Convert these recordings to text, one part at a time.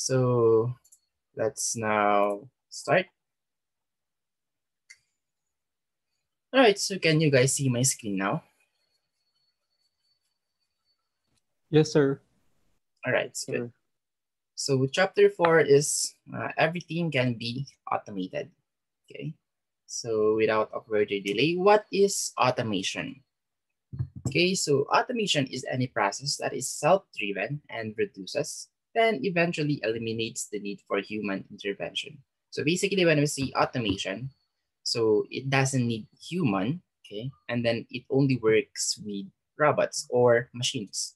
So let's now start. All right, so can you guys see my screen now? Yes, sir. All right, it's good. So chapter 4 is everything can be automated. Okay, so without a further delay, what is automation? Okay, so automation is any process that is self-driven and reduces, then eventually eliminates the need for human intervention. So basically, when we see automation, so it doesn't need human, okay, and then it only works with robots or machines.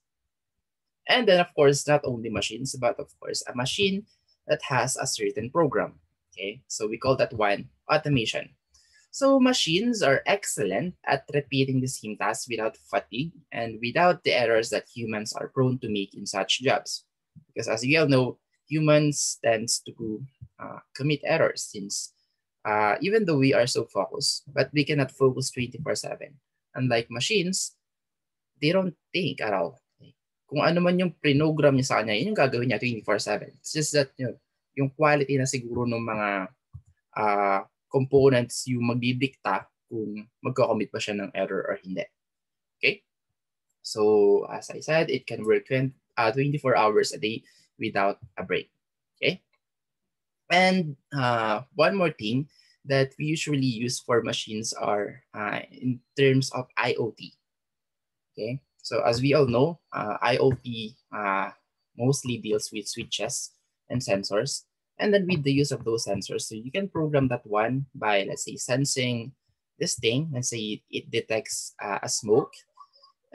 And then, of course, not only machines, but of course, a machine that has a certain program. Okay, so we call that one automation. So machines are excellent at repeating the same task without fatigue and without the errors that humans are prone to make in such jobs. Because as we all know, humans tends to commit errors since even though we are so focused, but we cannot focus 24/7. Unlike machines, they don't think at all. Kung ano man yung program niya sa kanya, yun yung gagawin niya 24/7. It's just that yung quality na siguro ng mga components yung magdidikta kung magko-commit ba siya ng error or hindi. Okay? So, as I said, it can work 24 hours a day without a break. Okay? And one more thing that we usually use for machines are in terms of IoT. Okay? So, as we all know, IoT mostly deals with switches and sensors. And then with the use of those sensors, so you can program that one by, let's say, sensing this thing. Let's say it detects a smoke.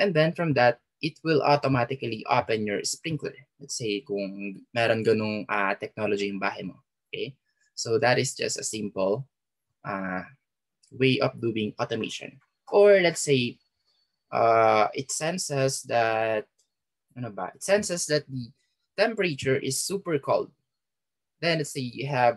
And then from that, it will automatically open your sprinkler. Let's say kung meron ganung technology yung bahay mo. Okay? So that is just a simple way of doing automation. Or let's say it senses that it senses that the temperature is super cold. Then let's say you have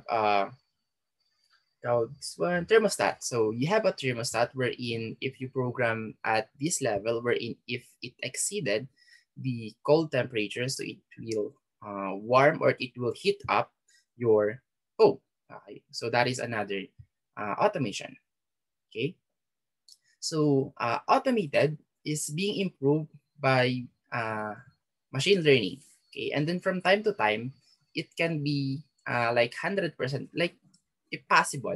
this one thermostat. So you have a thermostat wherein if you program at this level, wherein if it exceeded the cold temperature, so it will warm or it will heat up your home. So that is another automation. Okay. So automated is being improved by machine learning. Okay, and then from time to time, it can be like 100%, like if possible.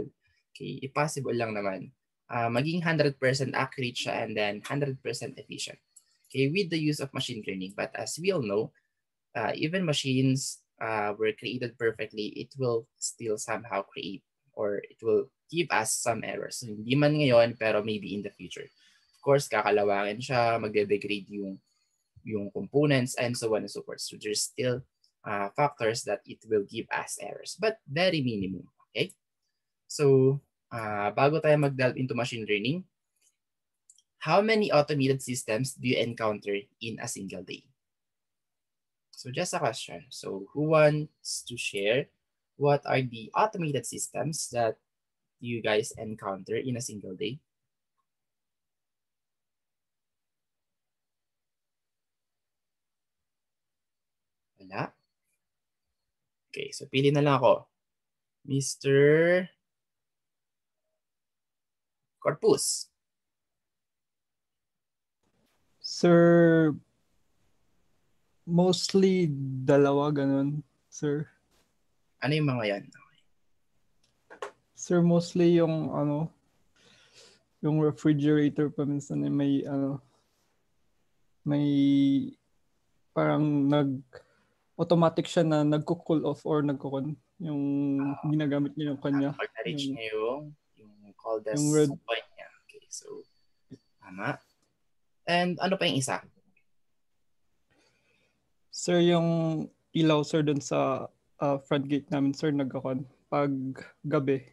Okay, if possible lang naman, maging 100% accurate siya and then 100% efficient. Okay, with the use of machine learning. But as we all know, even machines were created perfectly, it will still somehow create or it will give us some errors. So, hindi man ngayon, pero maybe in the future. Of course, kakalawangin siya, magde-degrade yung components and so on and so forth. So there's still factors that it will give us errors, but very minimum. Okay? So, bago tayo mag-delve into machine learning, how many automated systems do you encounter in a single day? So just a question. So who wants to share what are the automated systems that you guys encounter in a single day? Wala? Okay, so pili na lang ako. Mr. Corpus. Sir, mostly dalawa ganun, sir. Ano yung mga yan? Sir, mostly yung yung refrigerator pa minsan may parang automatic siya na nagko-cool off or yung ginagamit niya yung kanya. Pag na-reach niya yung coldest Yung red. point niya. Okay, so tama. And ano pa yung isa? Sir, yung ilaw, sir, dun sa front gate namin, sir, pag gabi,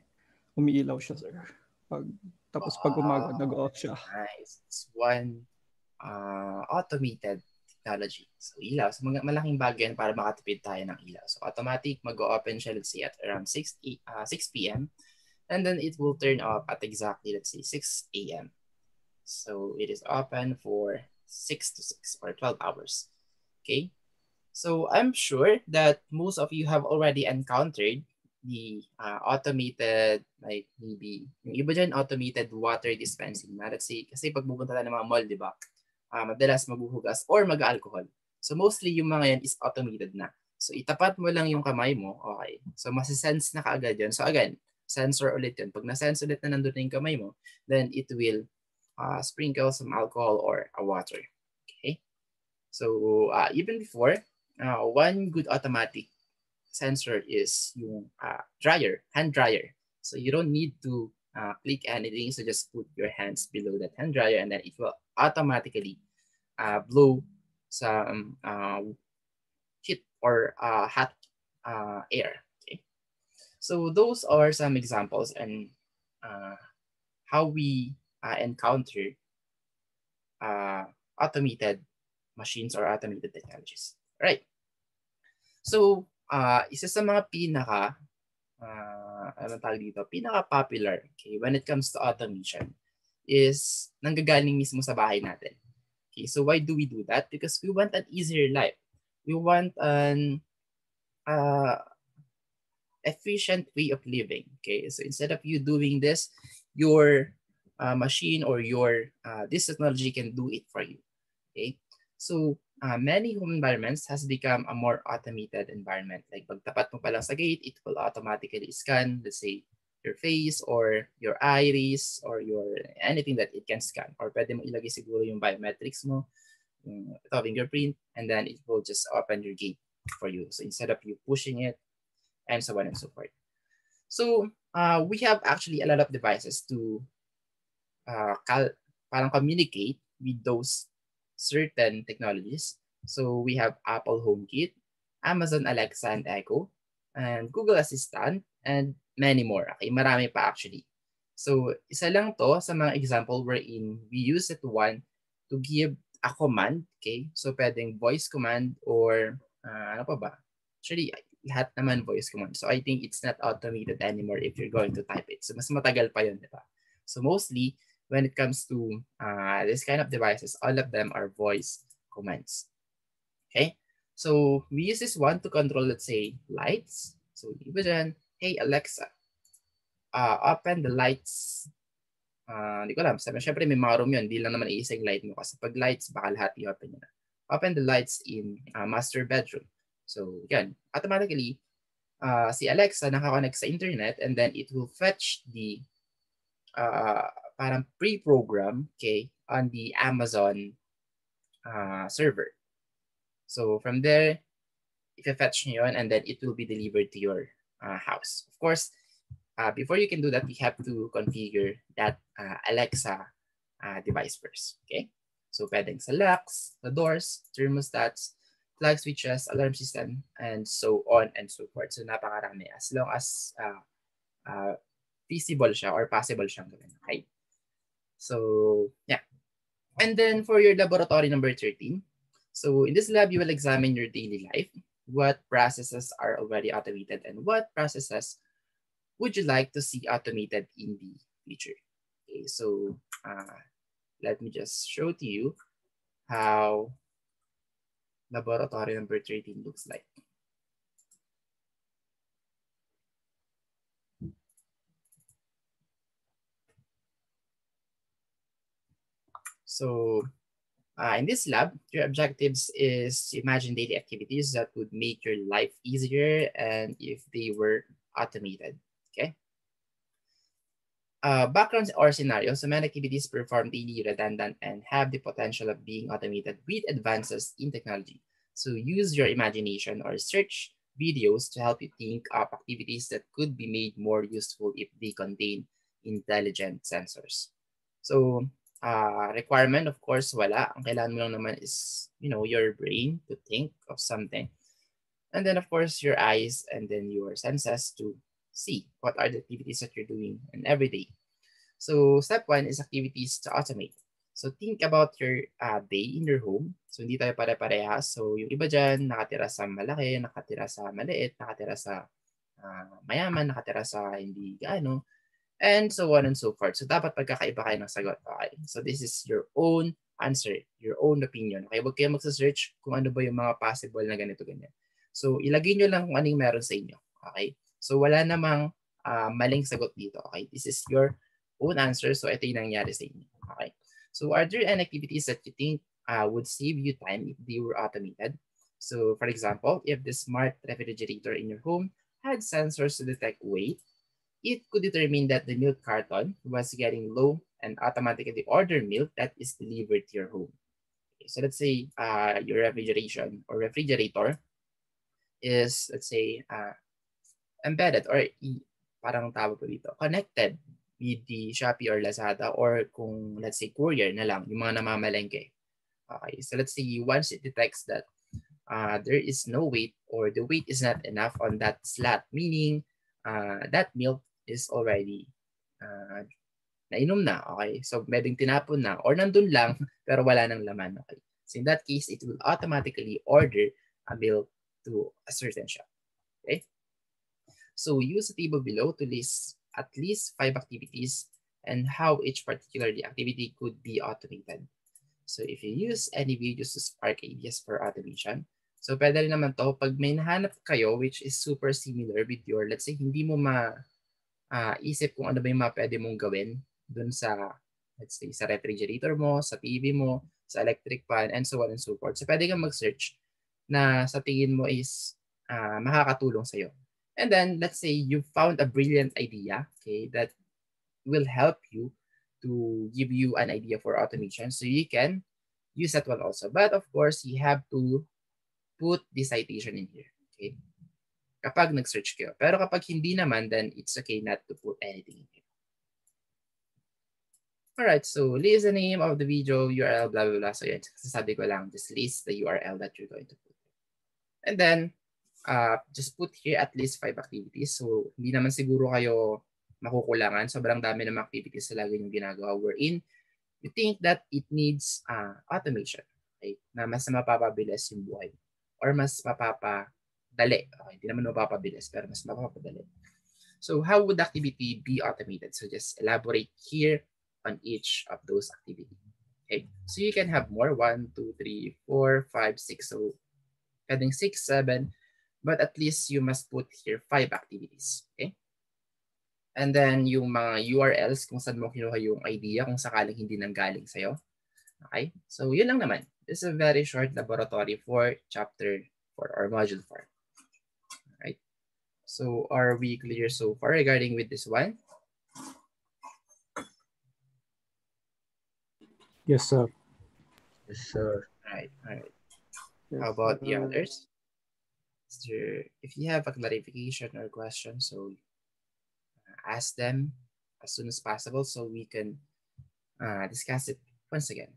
umiilaw siya, sir. Tapos pag umaga, nag-off siya. Nice. It's one automated technology. So ilaw. So malaking bagay yan para makatipid tayo ng ilaw. So automatic, mag-open siya, let's say, at around 6 p.m. And then it will turn off at exactly, let's say, 6 a.m. So it is open for 6 to 6 or 12 hours. Okay? So I'm sure that most of you have already encountered the automated, like maybe, yung iba dyan, automated water dispensing na. Let's say, kasi pag pupunta tayo ng mga mall, di ba? Madalas maghuhugas or mag-alcohol. So mostly yung mga yan is automated na. So itapat mo lang yung kamay mo, okay. So masisense na kaagad yun. So again, sensor ulit yun. Pag na-sense ulit na nandun na yung kamay mo, then it will sprinkle some alcohol or a water. Okay? So even before, one good automatic sensor is yung dryer, hand dryer. So you don't need to click anything. So just put your hands below that hand dryer and then it will automatically blow some heat or hot air. Okay. So those are some examples and how we encounter automated machines or automated technologies. Right. So, isa sa mga ano tawag dito, pinaka-popular, okay, when it comes to automation is nanggagaling mismo sa bahay natin. Okay, so why do we do that? Because we want an easier life. We want an efficient way of living. Okay, so instead of you doing this, your machine or your this technology can do it for you. Okay, so many home environments has become a more automated environment. Like pagtapat mo pa lang sa gate, it will automatically scan, let's say, your face or your iris or your anything that it can scan. Or pwede mo ilagay siguro yung biometrics mo, yung fingerprint, and then it will just open your gate for you. So instead of you pushing it, and so on and so forth. So we have actually a lot of devices to parang communicate with those certain technologies. So we have Apple HomeKit, Amazon Alexa and Echo, and Google Assistant, and many more. Okay, marami pa actually. So isa lang to sa mga example wherein we use it one to give a command. Okay, so pwedeng voice command or ano pa ba? Actually, lahat naman voice command. So I think it's not automated anymore if you're going to type it. So mas matagal pa yun, di ba? So mostly, when it comes to this kind of devices, all of them are voice commands. Okay? So we use this one to control, let's say, lights. So iba dyan, hey Alexa, open the lights. Hindi ko alam. Siyempre may mga room yun. Hindi lang naman iisang light mo. Kasi pag lights, baka lahat i-open nyo na. Open the lights in master bedroom. So, yan. Automatically, si Alexa nakakonect sa internet and then it will fetch the parang pre-program, okay, on the Amazon server. So, from there, i-fetch nyo yun and then it will be delivered to your house. Of course, before you can do that, you have to configure that Alexa device first, okay? So, pwedeng sa locks, the doors, thermostats, flag switches, alarm system, and so on and so forth. So napakarami as long as feasible siya or possible siyang gawin. Okay? So, yeah. And then for your laboratory number 13, so in this lab, you will examine your daily life, what processes are already automated and what processes would you like to see automated in the future. Okay, so let me just show to you how laboratory number 13 looks like. So in this lab, your objectives is to imagine daily activities that would make your life easier and if they were automated, okay? Backgrounds or scenarios, so many activities perform daily, redundant, and have the potential of being automated with advances in technology. So use your imagination or search videos to help you think of activities that could be made more useful if they contain intelligent sensors. So requirement, of course, wala. Ang kailangan mo lang naman is, your brain to think of something. And then, of course, your eyes and then your senses to see what are the activities that you're doing and every day. So step 1 is activities to automate. So think about your day in your home. So hindi tayo pare-parehas. So yung iba dyan, nakatira sa malaki, nakatira sa maliit, nakatira sa mayaman, nakatira sa hindi gaano, and so on and so forth. So dapat pagkakaiba kayo ng sagot. Okay? So this is your own answer, your own opinion. Okay, huwag kayo magsa-search kung ano ba yung mga possible na ganito, ganyan. So, ilagay nyo lang kung anong meron sa inyo. Okay? So, wala namang maling sagot dito. Okay? This is your own answer. So, ito yung nangyari sa inyo. Okay? So, are there any activities that you think would save you time if they were automated? So, for example, if the smart refrigerator in your home had sensors to detect weight, it could determine that the milk carton was getting low and automatically order milk that is delivered to your home. Okay, so let's say your refrigeration or refrigerator is, let's say, embedded or parang tawag po dito, connected with the Shopee or Lazada, or kung let's say courier na lang, yung mga namamalengke. Okay, so let's say once it detects that there is no weight or the weight is not enough on that slot, meaning that milk is already nainom na, okay? So, medyo tinapon na or nandun lang pero wala nang laman, okay? So, in that case, it will automatically order a milk to a certain shop, okay? So, use the table below to list at least 5 activities and how each particular activity could be automated. So, if you use any videos to spark ideas for automation, so pwede rin naman to pag may nahanap kayo which is super similar with your, let's say, hindi mo isip kung ano ba yung mga pwede mong gawin dun sa, let's say, sa refrigerator mo, sa TV mo, sa electric fan, and so on and so forth. So, pwede kang mag-search na sa tingin mo is makakatulong sa'yo. And then, let's say you found a brilliant idea, okay, that will help you to give you an idea for automation. So, you can use that one also. But, of course, you have to put the citation in here, okay? Kapag nag-search kayo. Pero kapag hindi naman, then it's okay not to put anything in here. Alright, so list the name of the video, URL, blah, blah, blah. So yan, sasabi ko lang, just list the URL that you're going to put. And then, just put here at least 5 activities. So hindi naman siguro kayo makukulangan. Sobrang dami ng activities na lagi yung ginagawa. Wherein, you think that it needs automation. Okay? Na mas mapapabilis yung buhay. Or mas mapapadali. Okay, hindi naman mapapabilis, pero mas mapapadali. So how would the activity be automated? So just elaborate here on each of those activities. Okay, so you can have more, 1, 2, 3, 4, 5, 6. So pwedeng 6, 7, but at least you must put here 5 activities. Okay? And then yung mga URLs kung saan mo kinuha yung idea kung sakaling hindi nanggaling sa'yo. Okay? So yun lang naman. This is a very short laboratory for chapter 4 or module 4. Alright? So are we clear so far regarding with this one? Yes, sir. Yes, sir. Alright, alright. Yes, How about the sir. others? If you have a clarification or question, so ask them as soon as possible so we can discuss it once again.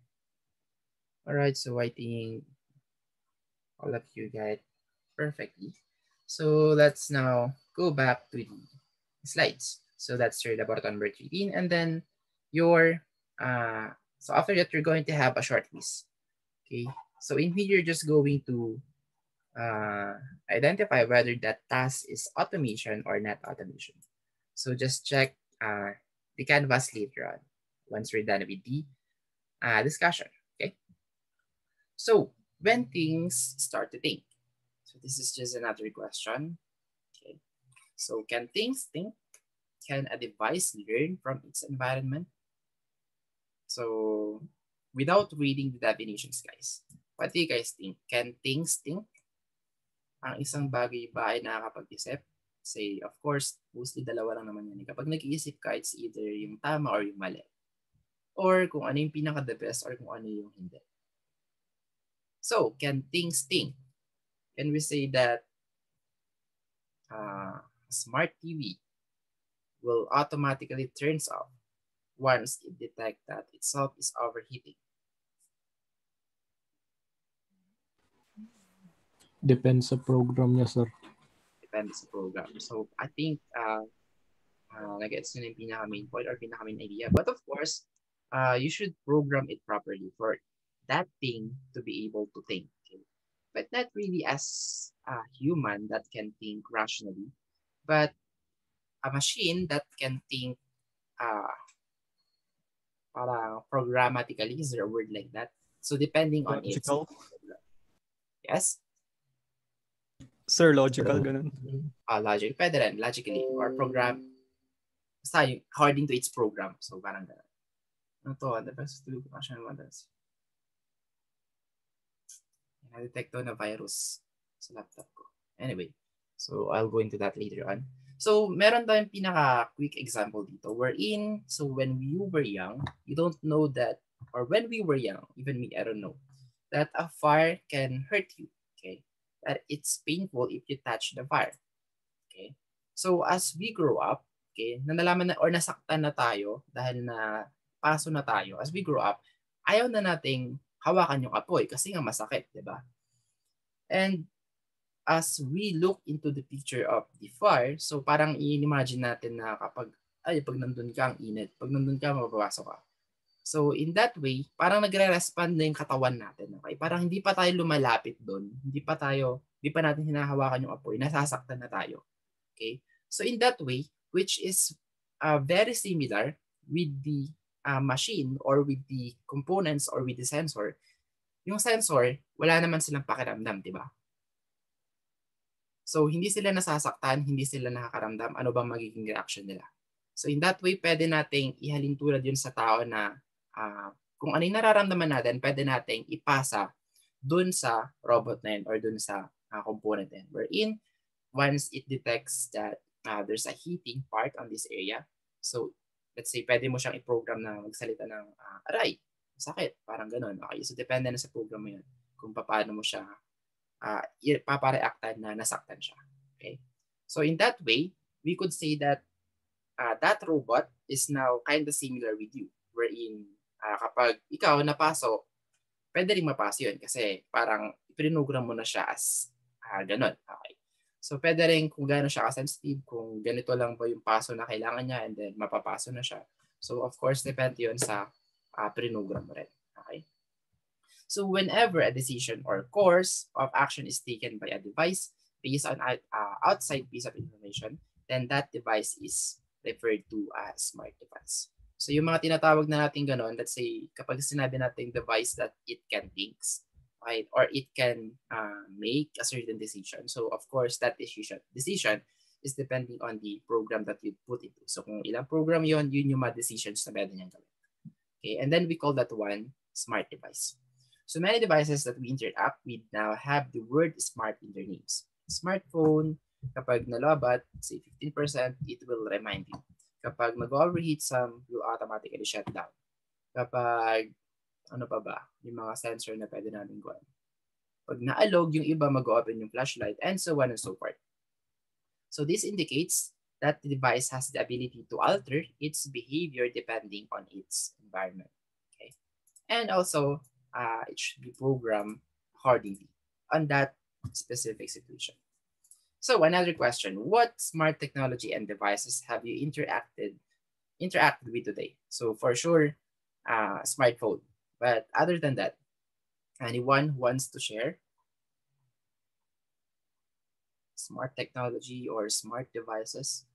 All right, so I think all of you got it perfectly. So let's now go back to the slides. So that's your laboratory number 13, and then your so after that you're going to have a short quiz. Okay, so in here you're just going to identify whether that task is automation or not automation. So just check the canvas later on once we're done with the discussion. Okay. So when things start to think. So this is just another question. Okay. So can things think? Can a device learn from its environment? So without reading the definitions, guys, what do you guys think? Can things think? Ang isang bagay ba ay nakakapag-isip? Say, of course, mostly dalawa lang naman yan. Kapag nag-iisip ka, it's either yung tama or yung mali. Or kung ano yung pinaka-the best or kung ano yung hindi. So, can things think? Can we say that a smart TV will automatically turns off once it detects that itself is overheating? Depends sa program niya, sir. Depends sa program. So, I think nag-gets nyo na yung pinaka-main point or pinaka-main idea. But of course, you should program it properly for that thing to be able to think. Okay? But not really as a human that can think rationally, but a machine that can think Parang programmatically, is there a word like that? So depending on it. Logical. Yes? Sir, logical, ganun. Logic. Pwede rin, logically. Or program. Basta yung according to its program. So parang gano'n. Ano to? The best to function models. Na-detect to na virus sa laptop ko. Anyway, so I'll go into that later on. So meron tayong pinaka-quick example dito wherein, so when you were young, you don't know that, or when we were young, even me, I don't know, that a fire can hurt you. Okay? That it's painful if you touch the fire. Okay? So as we grow up, okay, nalaman na or nasaktan na tayo dahil na paso na tayo, as we grow up, ayaw na nating hawakan yung apoy kasi nga masakit, di ba? And as we look into the picture of the fire, so parang i-imagine natin na pag nandun ka, ang init. Pag nandun ka, mapapasok ka. So in that way, parang nagre-respond na yung katawan natin. Okay? Parang hindi pa tayo lumalapit doon. Hindi pa natin hinahawakan yung apoy. Nasasaktan na tayo. Okay? So in that way, which is very similar with the machine or with the components or with the sensor, yung sensor, wala naman silang pakiramdam, di ba? So hindi sila nasasaktan, hindi sila nakakaramdam, ano bang magiging reaction nila. So in that way, pwede nating ihalin tulad yun sa tao na kung ano yung nararamdaman natin, pwede nating ipasa dun sa robot na yun or dun sa component na yun. Wherein, once it detects that there's a heating part on this area, so let's say pwede mo siyang i-program na magsalita ng aray, sakit, parang ganun. Okay, so depende na sa program mo yun kung paano mo siya papareactan na nasaktan siya. Okay? So in that way, we could say that that robot is now kind of similar with you. Wherein kapag ikaw napasok, pwede rin mapaso yun kasi parang pinogram mo na siya as ganun. Okay. So pwede rin kung gano'n siya ka-sensitive, kung ganito lang ba yung paso na kailangan niya and then mapapaso na siya. So of course, depende yun sa pinogram mo rin. Okay. So whenever a decision or course of action is taken by a device based on outside piece of information, then that device is referred to as smart device. So yung mga tinatawag na natin gano'n, let's say kapag sinabi natin device that it can think, right, or it can make a certain decision. So of course that decision is depending on the program that you put into. So kung ilang program yun yung mga decisions na pwede niyang gawin. Okay, and then we call that one smart device. So many devices that we interact with now have the word smart in their names. Smartphone, kapag nalobat, say 15%, it will remind you. Kapag mag-overheat some, will automatically shut down. Kapag, ano pa ba, yung mga sensor na pwede natin gawin. Pag naalog, yung iba mag-open yung flashlight, and so on and so forth. So this indicates that the device has the ability to alter its behavior depending on its environment. Okay? And also, it should be programmed accordingly on that specific situation. So another question, what smart technology and devices have you interacted with today? So for sure, smartphone. But other than that, anyone who wants to share smart technology or smart devices?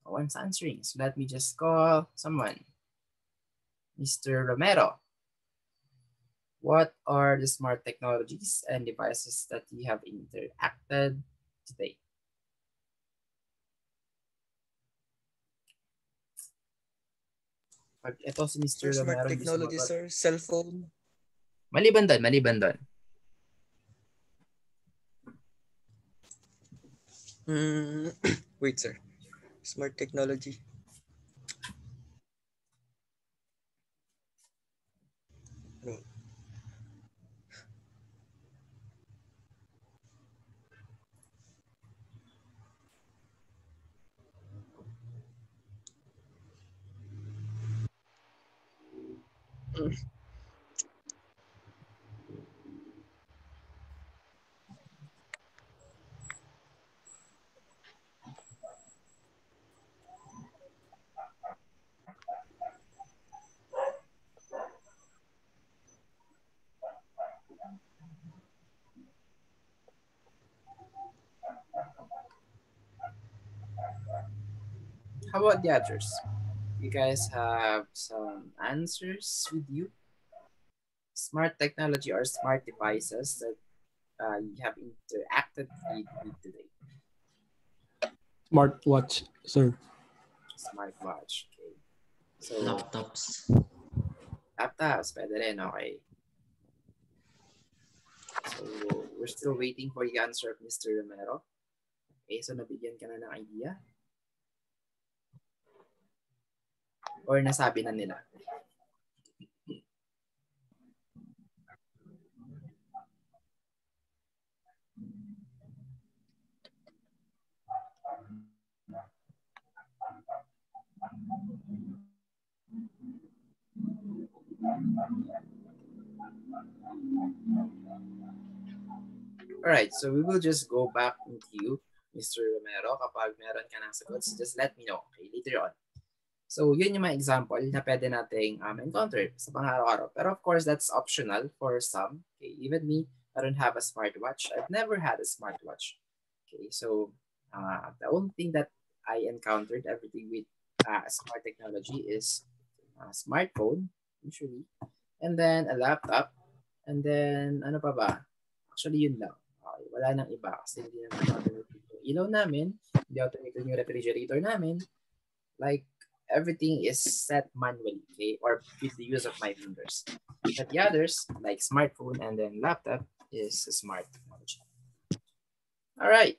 No one's answering. So let me just call someone. Mr. Romero. What are the smart technologies and devices that you have interacted today? Pag ito si Mr. Sir, smart Romero, technology, sir. Cellphone. Maliban doon. Wait, sir. Smart technology. No. How about the others? You guys have some answers with you? Smart technology or smart devices that you have interacted with today? Smartwatch, sir. Smartwatch. Okay. So, Laptops. laptops, pwede rin, okay. So, we're still waiting for the answer of Mr. Romero. Okay, so nabigyan ka na ng idea? Or nasabi na nila? Alright, so we will just go back into you, Mr. Romero. Kapag meron ka ng sagot, just let me know, okay, later on. So, yun yung mga example na pwede nating encounter sa pang-araw-araw. Pero of course, that's optional for some. Okay, even me, I don't have a smartwatch. I've never had a smartwatch. Okay, so the only thing that I encountered everything with smart technology is a smartphone, usually, and then a laptop, and then ano pa ba? Actually, yun lang. Okay, wala nang iba kasi hindi naman automated yung ilaw namin, hindi automated yung refrigerator namin. Like, everything is set manually, okay, or with the use of my fingers. But the others, like smartphone and then laptop, is smart technology. All right,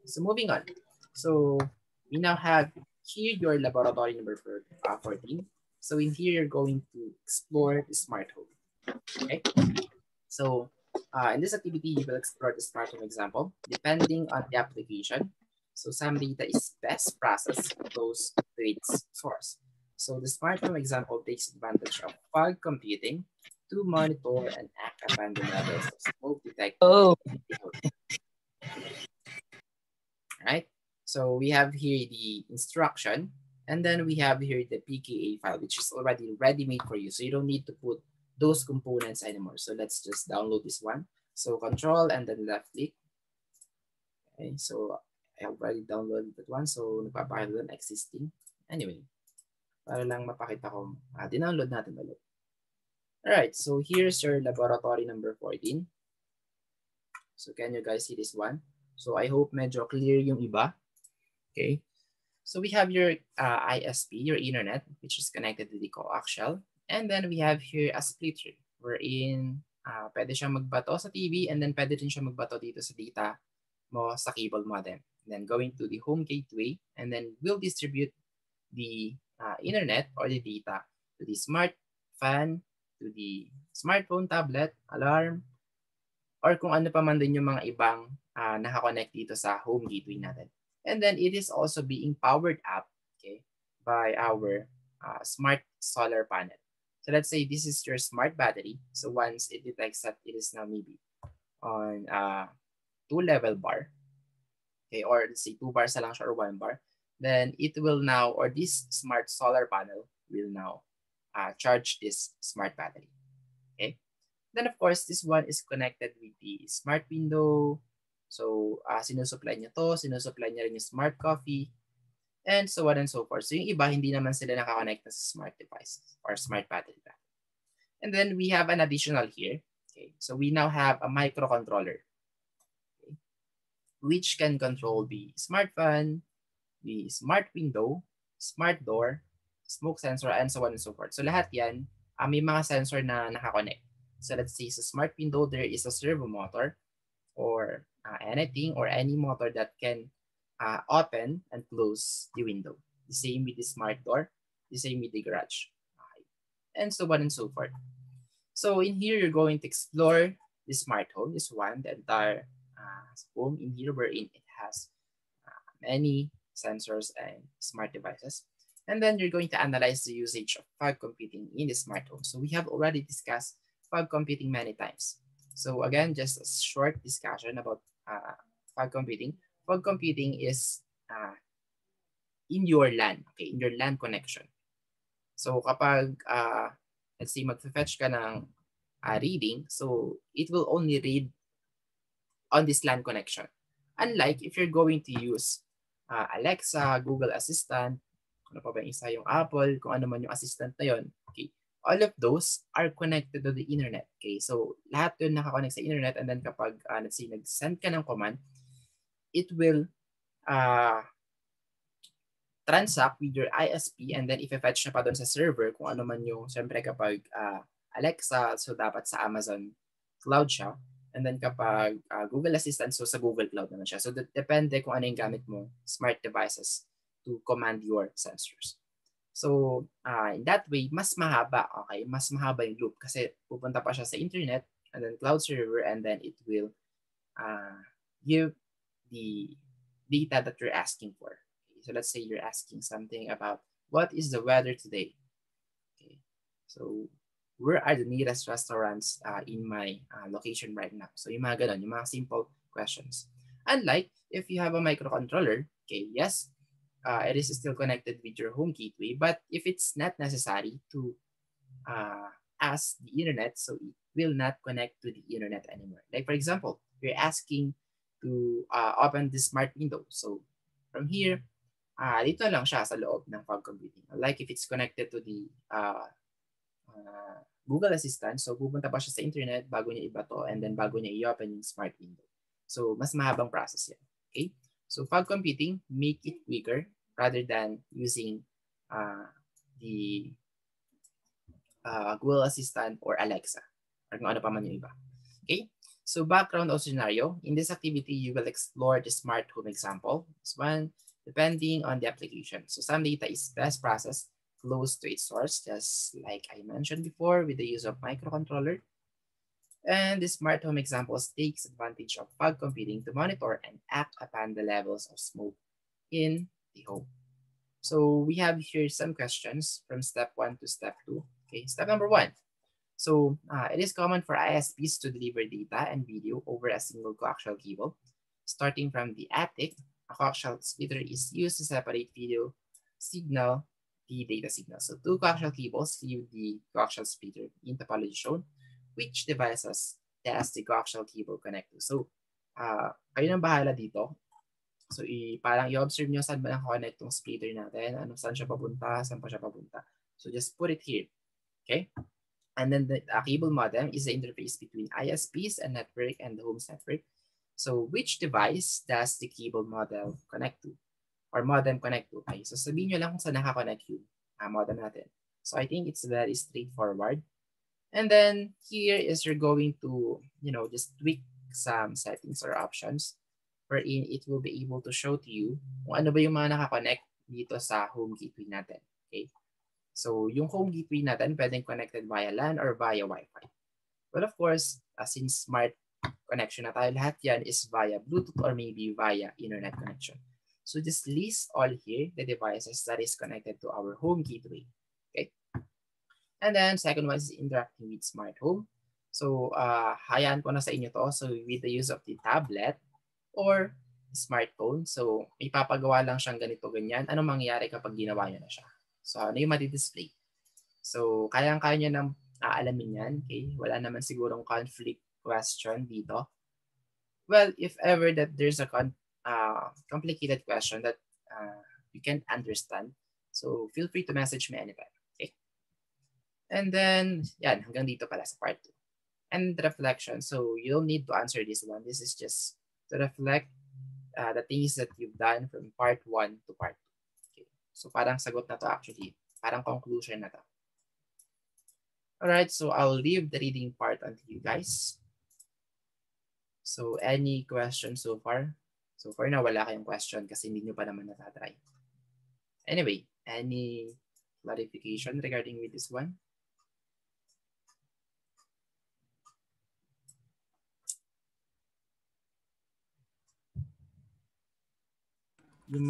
so moving on. So we now have here your laboratory number 14. So in here, you're going to explore the smart home. Okay, so in this activity, you will explore the smart home example depending on the application. So some data is best processed goes to its source. So the smart home example takes advantage of fog computing to monitor and act upon the levels of smoke detection. Oh. Right? So we have here the instruction, and then we have here the PKA file, which is already ready-made for you. So you don't need to put those components anymore. So let's just download this one. So control and then left click. Okay, so I already downloaded that one. So nagpapakita doon existing. Anyway, para lang mapakita ko, dinownload natin ulit. Alright, so here's your laboratory number 14. So can you guys see this one? So I hope medyo clear yung iba. Okay. So we have your ISP, your internet, which is connected to the coaxial. And then we have here a splitter wherein pwede siyang magbato sa TV and then pwede rin siya magbato dito sa data mo sa cable modem. And then going to the home gateway and then we'll distribute the internet or the data to the smart fan, to the smartphone, tablet, alarm, or kung ano pa man din yung mga ibang nakakonect dito sa home gateway natin. And then it is also being powered up, okay, by our smart solar panel. So let's say this is your smart battery. So once it detects that it is now maybe on 2-level bar, okay, or let's say 2 bars na lang siya or 1 bar, then it will now, or this smart solar panel will now charge this smart battery. Okay. Then of course, this one is connected with the smart window. So sinusupply niya to, sinusupply niya rin yung smart coffee, and so on and so forth. So yung iba, hindi naman sila nakakonect sa smart devices or smart battery pack. And then we have an additional here. Okay. So we now have a microcontroller, okay, which can control the smart fan, the smart window, smart door, smoke sensor, and so on and so forth. So lahat yan, may mga sensor na nakakonect. So let's say sa smart window, there is a servo motor or anything or any motor that can open and close the window. The same with the smart door, the same with the garage, okay, and so on and so forth. So in here, you're going to explore the smart home, this one, the entire home in here wherein it has many sensors and smart devices. And then you're going to analyze the usage of fog computing in the smart home. So we have already discussed fog computing many times. So again, just a short discussion about fog computing. Fog computing is in your LAN, okay, in your LAN connection. So kapag, let's say, mag-fetch ka ng reading, so it will only read on this LAN connection. Unlike if you're going to use Alexa, Google Assistant, ano pa ba yung isa, yung Apple, kung ano man yung assistant na yon. Okay. All of those are connected to the internet. Okay. So lahat yun nakakonect sa internet, and then kapag let's say nag-send ka ng command, it will transact with your ISP, and then i-fetch na pa doon sa server kung ano man yung, siyempre kapag Alexa, so dapat sa Amazon Cloud siya. And then kapag Google Assistant, so sa Google Cloud naman siya. So depende kung ano yung gamit mo, smart devices to command your sensors. So in that way, mas mahaba, okay? Mas mahaba yung loop kasi pupunta pa siya sa internet and then cloud server, and then it will give the data that you're asking for. Okay? So let's say you're asking something about what is the weather today? Okay. So where are the nearest restaurants in my location right now? So yung mga ganun, yung mga simple questions. Unlike if you have a microcontroller, okay, yes, it is still connected with your home gateway, but if it's not necessary to ask the internet, so it will not connect to the internet anymore. Like for example, you're asking to open the smart window. So from here, dito lang siya sa loob ng fog computing. Like if it's connected to the Google Assistant, so pupunta pa siya sa internet bago niya ibato, and then bago niya i-open yung smart window. So mas mahabang process yan. Okay? So fog computing, make it quicker rather than using the Google Assistant or Alexa or kung ano pa man yung iba. Okay? So background of scenario, in this activity, you will explore the smart home example. This one, depending on the application. So some data is best processed close to its source, just like I mentioned before with the use of microcontroller. And the smart home examples takes advantage of fog computing to monitor and act upon the levels of smoke in the home. So we have here some questions from step 1 to step 2. Okay, step number 1. So it is common for ISPs to deliver data and video over a single coaxial cable. Starting from the attic, a coaxial splitter is used to separate video signal the data signal. So 2 coaxial cables leave the coaxial splitter in topology shown. Which devices does the coaxial cable connect to? So kayo nang bahala dito. So parang i-observe nyo saan ba naka-connect tong splitter natin, saan siya papunta, saan pa siya papunta. So just put it here. Okay? And then the cable modem is the interface between ISPs and network and the home's network. So which device does the cable modem connect to? Or modem connect to? Okay, so sabihin nyo lang kung saan naka-connect yung modem natin. So I think it's very straightforward. And then here is you're going to, just tweak some settings or options wherein it will be able to show to you kung ano ba yung mga naka-connect dito sa home gateway natin. Okay? So yung home gateway natin pwedeng connected via LAN or via Wi-Fi. But of course, since smart connection na tayo, lahat yan is via Bluetooth or maybe via internet connection. So just list all here the devices that is connected to our home gateway. Okay. And then second one is interacting with smart home. So hayaan ko na sa inyo to. So with the use of the tablet or smartphone, so ipapagawa lang siyang ganito ganyan. Anong mangyayari kapag ginawa nyo na siya? So ano yung mati-display? So kayang-kaya nyo nang aalamin yan. Okay? Wala naman sigurong conflict question dito. Well, if ever that there's a complicated question that you can't understand, so feel free to message me anytime. Okay? And then, yan, hanggang dito pala sa part 2. And reflection. So you don't need to answer this one. This is just to reflect the things that you've done from part 1 to part 2. Okay. So parang sagot na to actually. Parang conclusion na to. Alright, so I'll leave the reading part unto you guys. So any questions so far? So far na wala kayong question kasi hindi nyo pa naman natatry. Anyway, any clarification regarding with this one?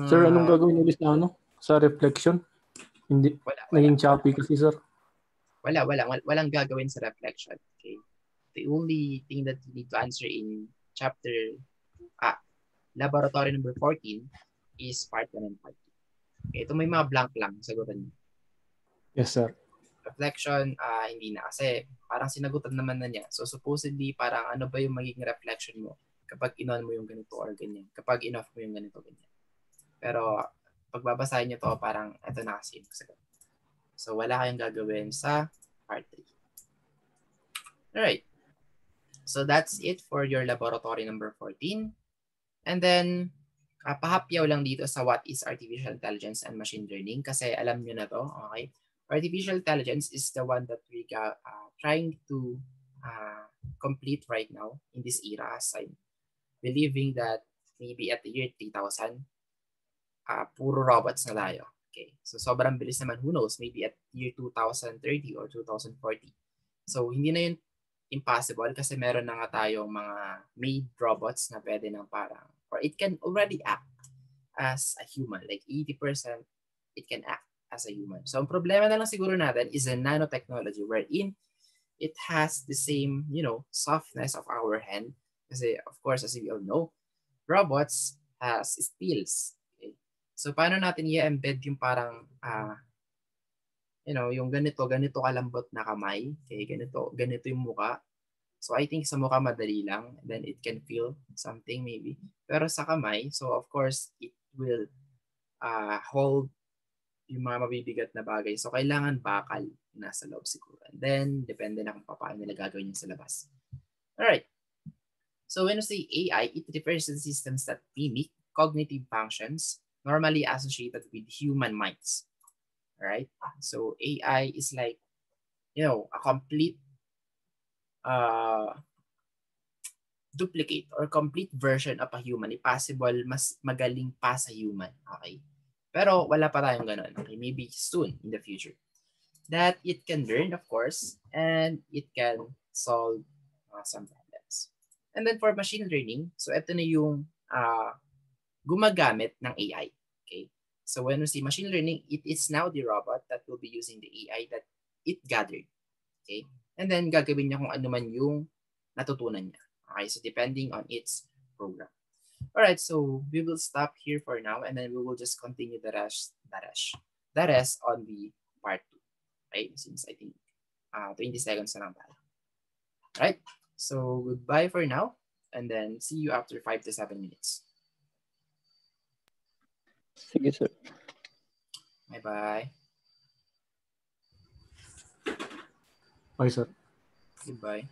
Sir, anong gagawin ulit sa sa reflection? Hindi, naging choppy kasi, sir. Walang gagawin sa reflection. Okay. The only thing that you need to answer in chapter laboratory number 14 is part 1 and part 2. Okay, ito may mga blank lang, sagutan niyo. Yes, sir. Reflection, hindi na kasi parang sinagutan naman na niya. So supposedly parang ano ba yung magiging reflection mo kapag in-on mo yung ganito or ganyan, kapag in-off mo yung ganito ganyan. Pero pagbabasahin nyo to, parang ito na kasi. So, wala kayong gagawin sa part 3. Alright. So, that's it for your laboratory number 14. And then, pahapyaw lang dito sa what is artificial intelligence and machine learning kasi alam nyo na to, okay? Artificial intelligence is the one that we got trying to complete right now in this era, as I'm believing that maybe at the year 3000, puro robots na tayo. Okay, so sobrang bilis naman, who knows, maybe at year 2030 or 2040. So hindi na yun impossible kasi meron na nga tayong mga made robots na pwede nang parang, or it can already act as a human, like 80% it can act as a human. So ang problema na lang siguro natin is the nanotechnology wherein it has the same, softness of our hand. Kasi of course, as we all know, robots has steels. Okay? So paano natin i-embed yung parang, yung ganito kalambot na kamay. Okay, ganito yung muka. So I think sa mukha madali lang, then it can feel something maybe. Pero sa kamay, so of course, it will hold yung mga mabibigat na bagay. So kailangan bakal nasa loob siguro. And then, depende na kung paano nila gagawin yun sa labas. Alright. So when we say AI, it refers to systems that mimic cognitive functions normally associated with human minds. Alright. So AI is like, a complete duplicate or complete version of a human. If possible, mas magaling pa sa human. Okay. Pero wala pa tayong ganun. Okay, maybe soon in the future. That it can learn, of course, and it can solve some problems. And then for machine learning, so ito na yung gumagamit ng AI. Okay? So when we see machine learning, it is now the robot that will be using the AI that it gathered. Okay? And then gagawin niya kung ano man yung natutunan niya. Okay? So depending on its program. Alright, so we will stop here for now and then we will just continue the rest on the part 2. Okay, since I think 20 seconds na lang tayo. Alright, so goodbye for now and then see you after 5 to 7 minutes. Sige, sir. Bye-bye. Bye, sir. Goodbye.